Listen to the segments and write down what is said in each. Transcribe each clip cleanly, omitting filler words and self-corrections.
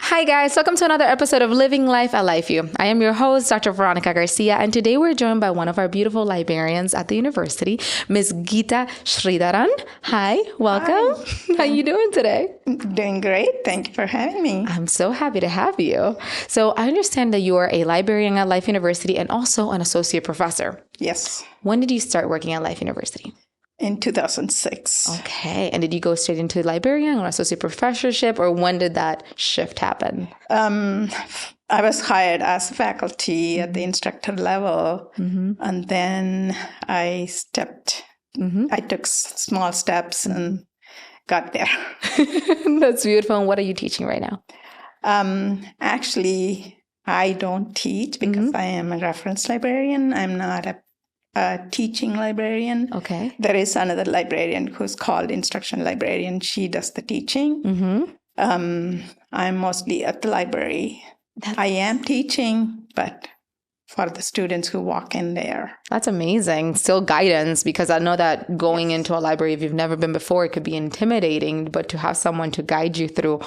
Hi guys, welcome to another episode of Living Life at LifeU. I am your host, Dr. Veronica Garcia, and today we're joined by one of our beautiful librarians at the university, Ms. Geetha Sridaran. Hi, welcome. Hi. How you doing today? Doing great. Thank you for having me. I'm so happy to have you. So I understand that you are a librarian at Life University and also an associate professor. Yes. When did you start working at Life University? In 2006. Okay. And did you go straight into librarian or associate professorship, or when did that shift happen? I was hired as faculty at the instructor level, and then I took small steps and got there. That's beautiful. And what are you teaching right now? Actually, I don't teach because I am a reference librarian. I'm not a teaching librarian. Okay. There is another librarian who's called instruction librarian. She does the teaching. I'm mostly at the library. I am teaching, but for the students who walk in there. That's amazing. Still guidance, because I know that going into a library, if you've never been before, it could be intimidating, but to have someone to guide you through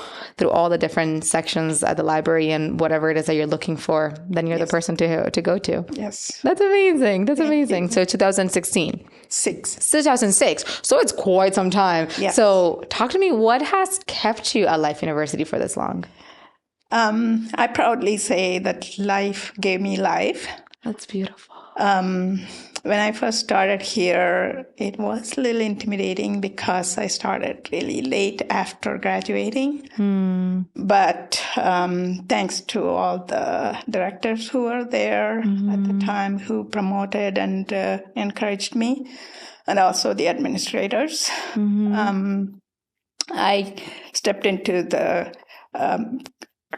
all the different sections at the library and whatever it is that you're looking for, then you're the person to go to. Yes. That's amazing. That's amazing. So 2016. 2006. So it's quite some time. Yes. So talk to me, what has kept you at Life University for this long? I proudly say that life gave me life. That's beautiful. When I first started here, it was a little intimidating because I started really late after graduating. But thanks to all the directors who were there at the time who promoted and encouraged me, and also the administrators, I stepped into the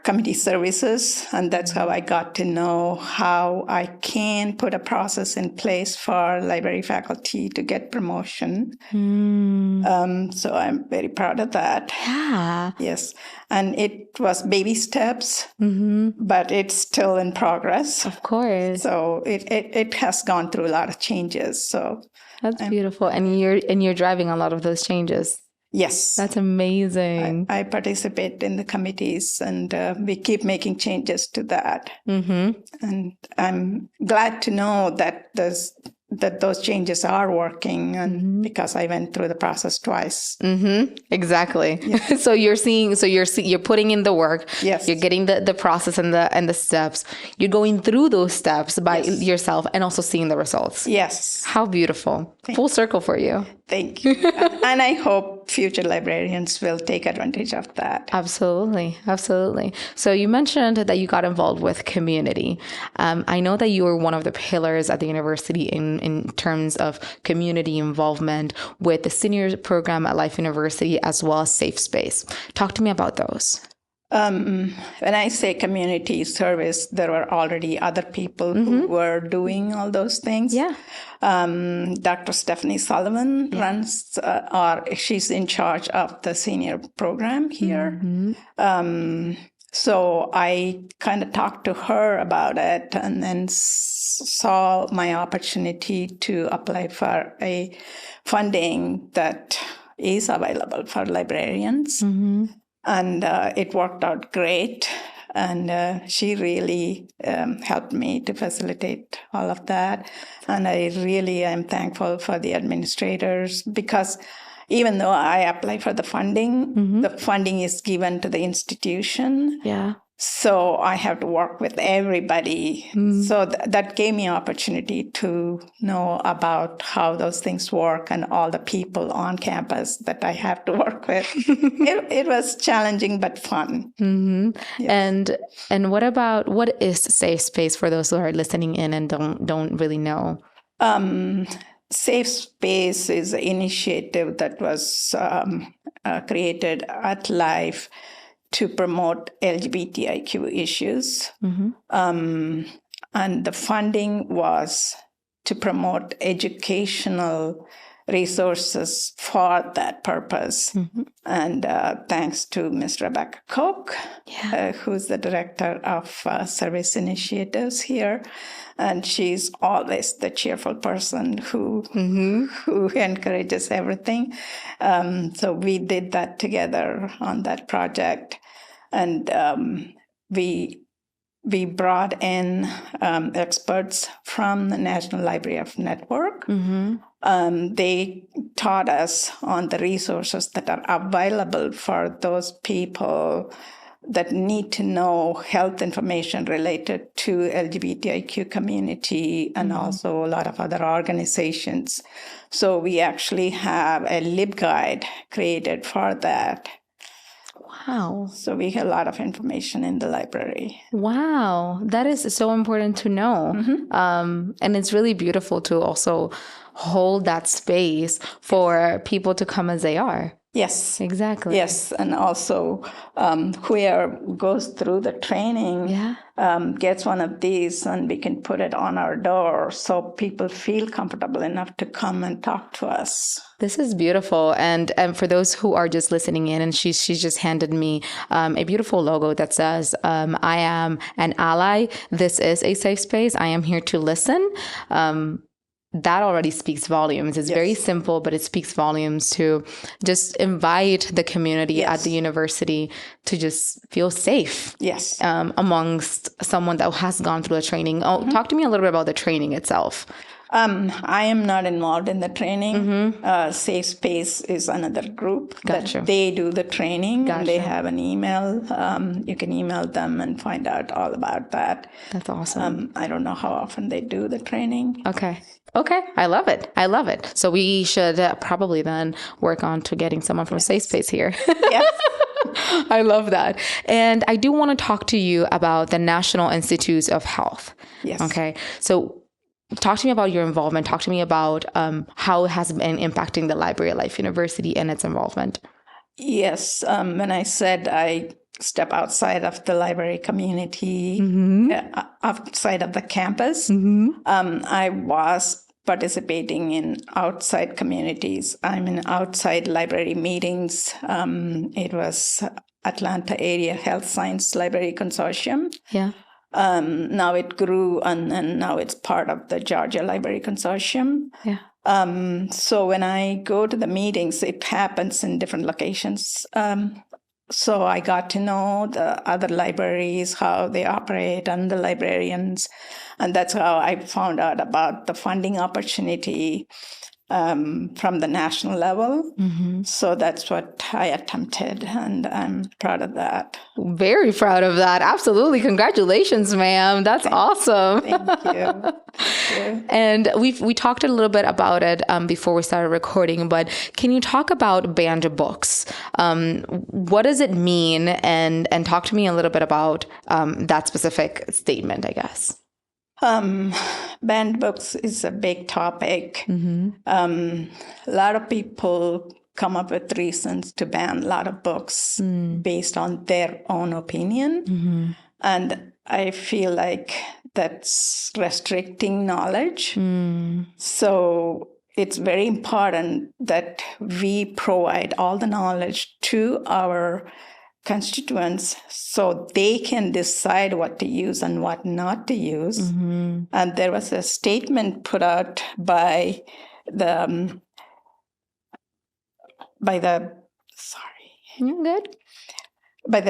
committee services, and that's how I got to know how I can put a process in place for library faculty to get promotion. So I'm very proud of that. Yeah. Yes. And it was baby steps, but it's still in progress. Of course. So it has gone through a lot of changes. So that's beautiful. And you're driving a lot of those changes. Yes. That's amazing. I participate in the committees, and we keep making changes to that. And I'm glad to know that those changes are working, and because I went through the process twice. Exactly. Yeah. So you're putting in the work. Yes. You're getting the process and the steps. You're going through those steps by yourself and also seeing the results. Yes. How beautiful. Full circle for you. Thank you. And I hope future librarians will take advantage of that. Absolutely. Absolutely. So you mentioned that you got involved with community. I know that you were one of the pillars at the university in terms of community involvement with the senior program at Life University, as well as Safe Space. Talk to me about those. When I say community service, there were already other people who were doing all those things. Yeah. Dr. Stephanie Sullivan runs, or she's in charge of the senior program here. So I kind of talked to her about it, and then saw my opportunity to apply for a funding that is available for librarians. And it worked out great. And she really helped me to facilitate all of that. And I really am thankful for the administrators, because even though I apply for the funding is given to the institution. Yeah. So I have to work with everybody. So that gave me opportunity to know about how those things work and all the people on campus that I have to work with. It was challenging but fun. Yes. And what is Safe Space for those who are listening in and don't really know? Safe Space is an initiative that was created at Life to promote LGBTQ issues. And the funding was to promote educational resources for that purpose. And thanks to Ms. Rebecca Koch, who's the director of service initiatives here. And she's always the cheerful person who encourages everything. So we did that together on that project. And we brought in experts from the National Library of Network. They taught us on the resources that are available for those people that need to know health information related to LGBTQ community and also a lot of other organizations. So we actually have a LibGuide created for that. Wow. So we have a lot of information in the library. Wow. That is so important to know. And it's really beautiful to also hold that space for people to come as they are. Yes. Exactly. Yes. And also whoever goes through the training gets one of these, and we can put it on our door so people feel comfortable enough to come and talk to us. This is beautiful. And for those who are just listening in, and she's just handed me a beautiful logo that says, I am an ally. This is a safe space. I am here to listen. That already speaks volumes. It's very simple, but it speaks volumes to just invite the community at the university to just feel safe amongst someone that has gone through the training. Talk to me a little bit about the training itself. I am not involved in the training. Safe Space is another group that they do the training. And they have an email. You can email them and find out all about that. That's awesome. I don't know how often they do the training. Okay. I love it. So we should probably then work on to getting someone from Safe Space here. Yes. I love that. And I do want to talk to you about the National Institutes of Health. Yes. Okay. So talk to me about your involvement. Talk to me about how it has been impacting the Library of Life University and its involvement. Yes. When I said I step outside of the library community, outside of the campus, I was participating in outside communities. I'm in outside library meetings. It was Atlanta Area Health Science Library Consortium. Yeah. Now it grew, and now it's part of the Georgia Library Consortium. Yeah. So when I go to the meetings, it happens in different locations. So I got to know the other libraries, how they operate, and the librarians. And that's how I found out about the funding opportunity from the national level. So that's what I attempted, and I'm proud of that. Very proud of that. Absolutely. Congratulations, ma'am. That's awesome. Thank you. And we talked a little bit about it before we started recording, but can you talk about banned books? What does it mean? And talk to me a little bit about that specific statement, I guess. Banned books is a big topic. A lot of people come up with reasons to ban a lot of books based on their own opinion. And I feel like that's restricting knowledge. So it's very important that we provide all the knowledge to our constituents so they can decide what to use and what not to use. And there was a statement put out by the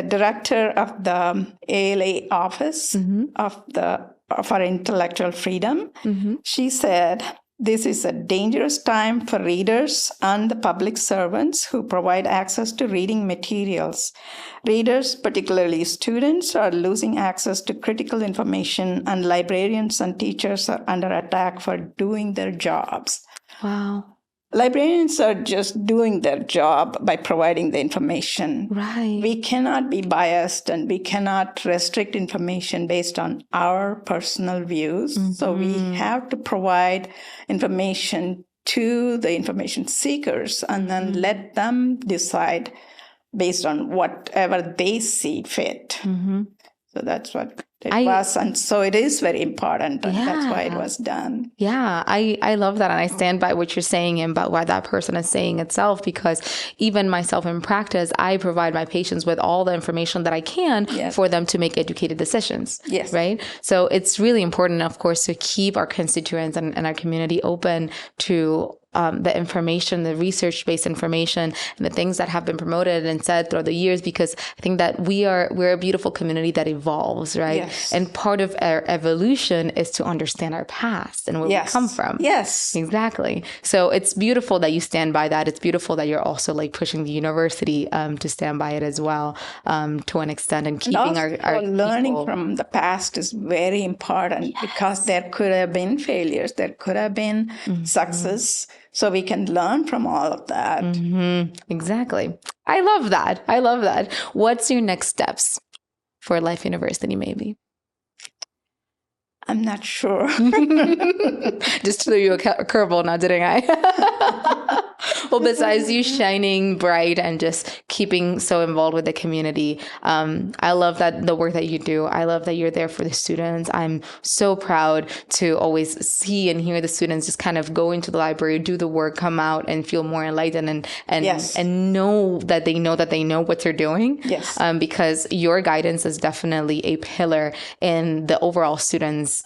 director of the ALA office for intellectual freedom. She said, "This is a dangerous time for readers and the public servants who provide access to reading materials. Readers, particularly students, are losing access to critical information, and librarians and teachers are under attack for doing their jobs." Wow. Librarians are just doing their job by providing the information. Right. We cannot be biased, and we cannot restrict information based on our personal views. So we have to provide information to the information seekers and then let them decide based on whatever they see fit. So that's what And so it is very important, and that's why it was done. Yeah, I love that. And I stand by what you're saying and about what that person is saying itself, because even myself in practice, I provide my patients with all the information that I can for them to make educated decisions. Yes. Right. So it's really important, of course, to keep our constituents and our community open to the information, the research-based information, and the things that have been promoted and said throughout the years, because I think that we're a beautiful community that evolves, right? Yes. And part of our evolution is to understand our past and where we come from. Yes. Exactly. So it's beautiful that you stand by that. It's beautiful that you're also like pushing the university to stand by it as well, to an extent, and keeping our learning people. from the past is very important, because there could have been failures, there could have been success. So we can learn from all of that. Exactly. I love that. I love that. What's your next steps for Life University, maybe? I'm not sure. Just threw you a curveball now, didn't I? Well, besides you shining bright and just keeping so involved with the community, I love that the work that you do. I love that you're there for the students. I'm so proud to always see and hear the students just kind of go into the library, do the work, come out and feel more enlightened and know that they know what they're doing. Yes. Because your guidance is definitely a pillar in the overall students'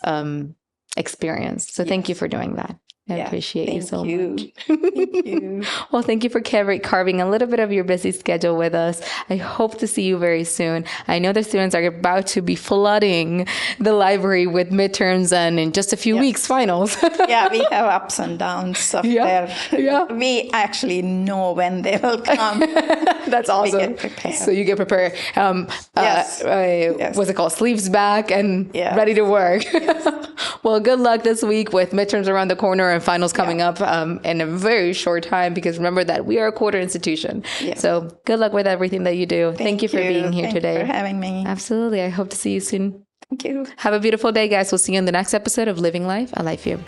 experience. So thank you for doing that. I appreciate you so much. Thank you. Well, thank you for carving a little bit of your busy schedule with us. I hope to see you very soon. I know the students are about to be flooding the library with midterms and in just a few weeks, finals. Yeah, we have ups and downs of we actually know when they will come. That's awesome. We get prepared. So you get prepared. What's it called? Sleeves back and ready to work. Well, good luck this week with midterms around the corner and finals coming up in a very short time, because remember that we are a quarter institution. So good luck with everything that you do. Thank you for being here today. Thank you for having me. Absolutely. I hope to see you soon. Thank you. Have a beautiful day, guys. We'll see you in the next episode of Living Life, a Life View.